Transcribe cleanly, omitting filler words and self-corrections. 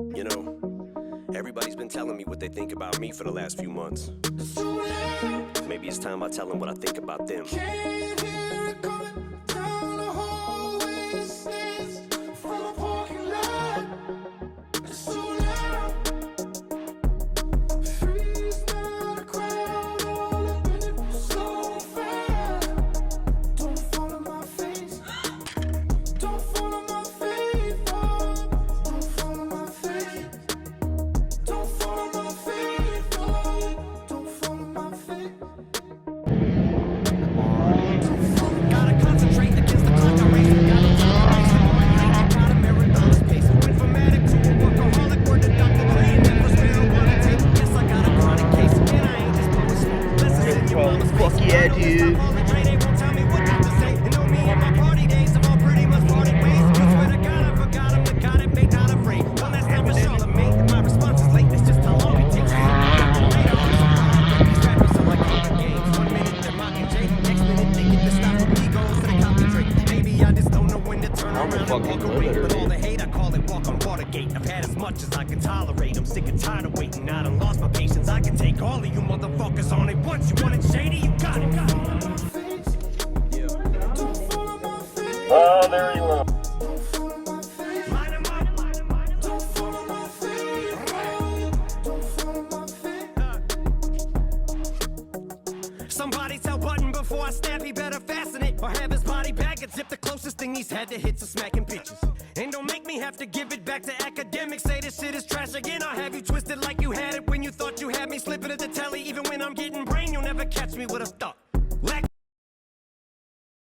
You know, everybody's been telling me what they think about me for the last few months. Maybe it's time I tell them what I think about them. Fuck yeah, dude. I'm a fucking limiter, dude. I've had as much as I can tolerate. I'm sick and tired of waiting. I done lost my patience. I can take all of you motherfuckers on it once. You want it shady? You got it. Oh, there you are. Somebody tell Button before I snap, he better fasten it or have his body bag and zip. The closest thing he's had to hits are smacking bitches. And don't make me have to give it back to academics. Say this shit is trash again, I'll have you